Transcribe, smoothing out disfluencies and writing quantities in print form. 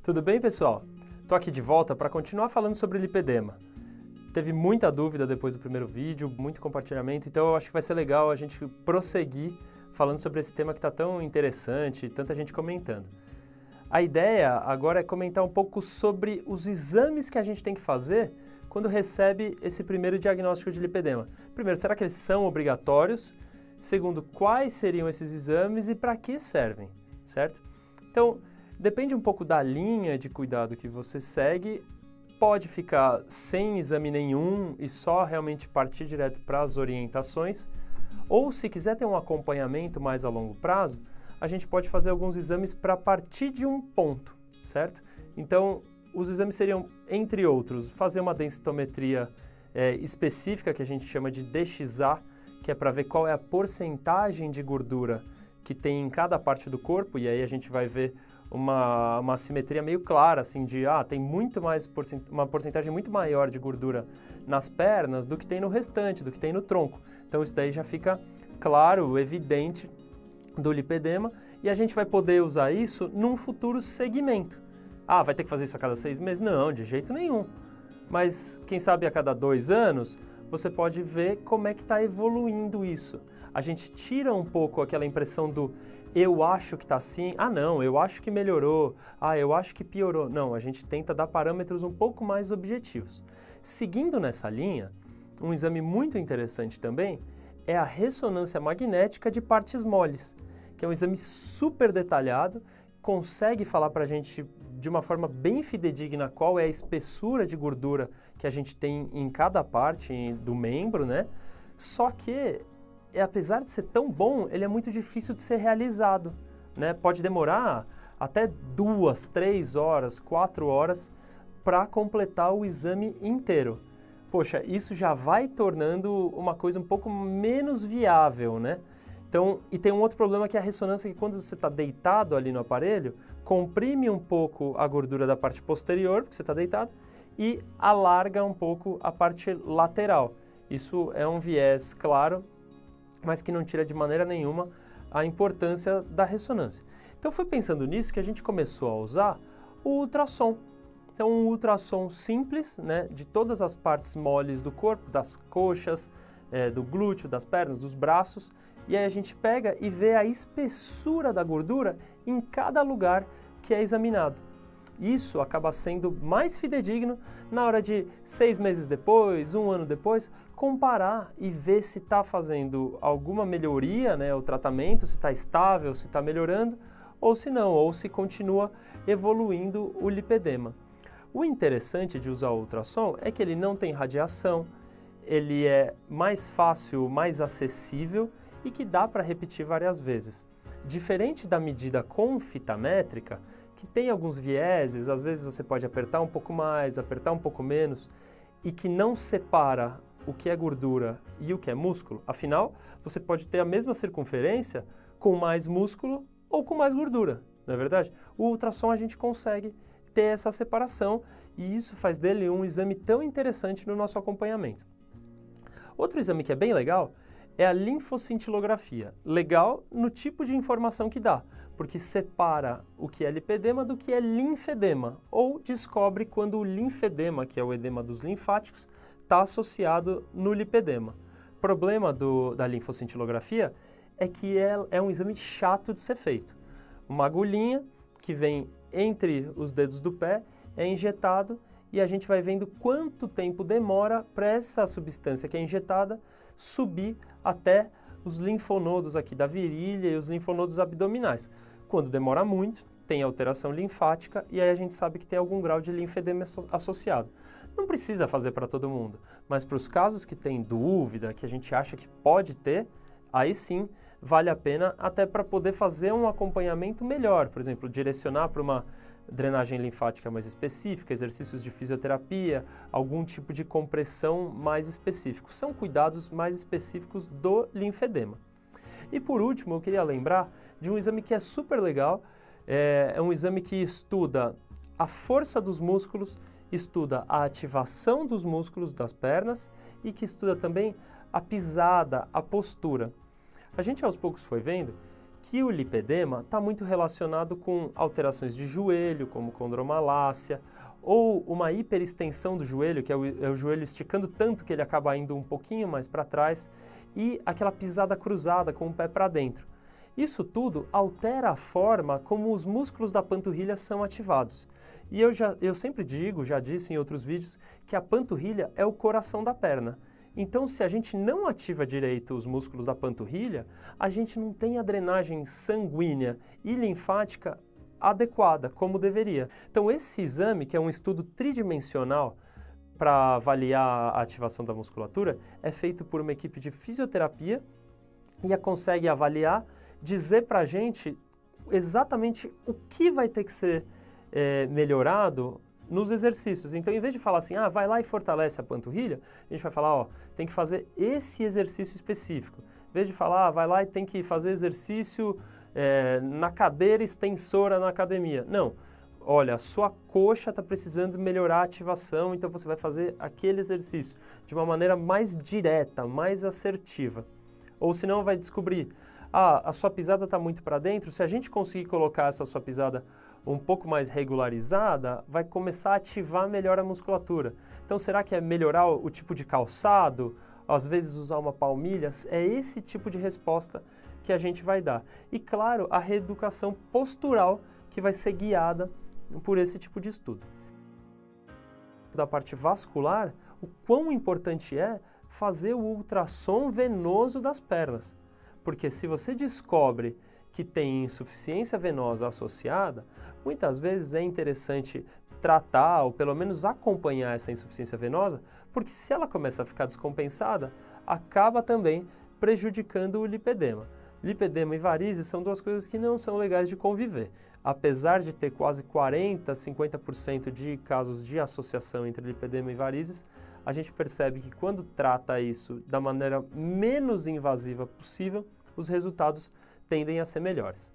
Tudo bem, pessoal? Estou aqui de volta para continuar falando sobre lipedema. Teve muita dúvida depois do primeiro vídeo, muito compartilhamento, então eu acho que vai ser legal a gente prosseguir falando sobre esse tema que está tão interessante e tanta gente comentando. A ideia agora é comentar um pouco sobre os exames que a gente tem que fazer quando recebe esse primeiro diagnóstico de lipedema. Primeiro, será que eles são obrigatórios? Segundo, quais seriam esses exames e para que servem, certo? Então, depende um pouco da linha de cuidado que você segue, pode ficar sem exame nenhum e só realmente partir direto para as orientações, ou se quiser ter um acompanhamento mais a longo prazo, a gente pode fazer alguns exames para partir de um ponto, certo? Então, os exames seriam, entre outros, fazer uma densitometria específica, que a gente chama de DXA, que é para ver qual é a porcentagem de gordura que tem em cada parte do corpo, e aí a gente vai ver uma simetria meio clara, assim, de tem muito mais uma porcentagem muito maior de gordura nas pernas do que tem no restante, do que tem no tronco. Então isso daí já fica claro, evidente do lipedema, e a gente vai poder usar isso num futuro segmento. Vai ter que fazer isso a cada 6 meses? Não, de jeito nenhum. Mas quem sabe a cada 2 anos você pode ver como é que está evoluindo isso. A gente tira um pouco aquela impressão do eu acho que está assim, não, eu acho que melhorou, eu acho que piorou. Não, a gente tenta dar parâmetros um pouco mais objetivos. Seguindo nessa linha, um exame muito interessante também é a ressonância magnética de partes moles, que é um exame super detalhado, consegue falar para a gente de uma forma bem fidedigna qual é a espessura de gordura que a gente tem em cada parte do membro, né? Só que, apesar de ser tão bom, ele é muito difícil de ser realizado, né? Pode demorar até 2, 3 horas, 4 horas para completar o exame inteiro. Poxa, isso já vai tornando uma coisa um pouco menos viável, né? Então, e tem um outro problema que é a ressonância, que quando você está deitado ali no aparelho, comprime um pouco a gordura da parte posterior, porque você está deitado, e alarga um pouco a parte lateral. Isso é um viés claro, mas que não tira de maneira nenhuma a importância da ressonância. Então foi pensando nisso que a gente começou a usar o ultrassom. Então um ultrassom simples, né, de todas as partes moles do corpo, das coxas, do glúteo, das pernas, dos braços, e aí a gente pega e vê a espessura da gordura em cada lugar que é examinado. Isso acaba sendo mais fidedigno na hora de 6 meses depois, 1 ano depois, comparar e ver se está fazendo alguma melhoria, né, o tratamento, se está estável, se está melhorando, ou se não, ou se continua evoluindo o lipedema. O interessante de usar o ultrassom é que ele não tem radiação, ele é mais fácil, mais acessível e que dá para repetir várias vezes. Diferente da medida com fita métrica, que tem alguns vieses, às vezes você pode apertar um pouco mais, apertar um pouco menos, e que não separa o que é gordura e o que é músculo. Afinal, você pode ter a mesma circunferência com mais músculo ou com mais gordura, não é verdade? O ultrassom a gente consegue ter essa separação e isso faz dele um exame tão interessante no nosso acompanhamento. Outro exame que é bem legal é a linfocintilografia. Legal no tipo de informação que dá, porque separa o que é lipedema do que é linfedema, ou descobre quando o linfedema, que é o edema dos linfáticos, está associado no lipedema. O problema da linfocintilografia é que é um exame chato de ser feito. Uma agulhinha que vem entre os dedos do pé é injetado e a gente vai vendo quanto tempo demora para essa substância que é injetada subir até os linfonodos aqui da virilha e os linfonodos abdominais. Quando demora muito, tem alteração linfática e aí a gente sabe que tem algum grau de linfedema associado. Não precisa fazer para todo mundo, mas para os casos que tem dúvida, que a gente acha que pode ter, aí sim vale a pena até para poder fazer um acompanhamento melhor, por exemplo, direcionar para uma drenagem linfática mais específica, exercícios de fisioterapia, algum tipo de compressão mais específico. São cuidados mais específicos do linfedema. E por último, eu queria lembrar de um exame que é super legal, é um exame que estuda a força dos músculos, estuda a ativação dos músculos das pernas e que estuda também a pisada, a postura. A gente aos poucos foi vendo que o lipedema está muito relacionado com alterações de joelho, como condromalácia, ou uma hiperextensão do joelho, que é o joelho esticando tanto que ele acaba indo um pouquinho mais para trás, e aquela pisada cruzada com o pé para dentro. Isso tudo altera a forma como os músculos da panturrilha são ativados. E eu sempre digo, já disse em outros vídeos, que a panturrilha é o coração da perna. Então, se a gente não ativa direito os músculos da panturrilha, a gente não tem a drenagem sanguínea e linfática adequada, como deveria. Então, esse exame, que é um estudo tridimensional para avaliar a ativação da musculatura, é feito por uma equipe de fisioterapia e consegue avaliar, dizer para a gente exatamente o que vai ter que ser melhorado nos exercícios. Então, em vez de falar assim, vai lá e fortalece a panturrilha, a gente vai falar, tem que fazer esse exercício específico. Em vez de falar, vai lá e tem que fazer exercício na cadeira extensora na academia. Não. Olha, a sua coxa está precisando melhorar a ativação, então você vai fazer aquele exercício de uma maneira mais direta, mais assertiva. Ou senão vai descobrir, a sua pisada está muito para dentro, se a gente conseguir colocar essa sua pisada um pouco mais regularizada, vai começar a ativar melhor a musculatura. Então, será que é melhorar o tipo de calçado? Às vezes usar uma palmilha? É esse tipo de resposta que a gente vai dar. E, claro, a reeducação postural que vai ser guiada por esse tipo de estudo. Da parte vascular, o quão importante é fazer o ultrassom venoso das pernas. Porque se você descobre que tem insuficiência venosa associada, muitas vezes é interessante tratar ou pelo menos acompanhar essa insuficiência venosa, porque se ela começa a ficar descompensada, acaba também prejudicando o lipedema. Lipedema e varizes são duas coisas que não são legais de conviver. Apesar de ter quase 40%, 50% de casos de associação entre lipedema e varizes, a gente percebe que quando trata isso da maneira menos invasiva possível, os resultados tendem a ser melhores.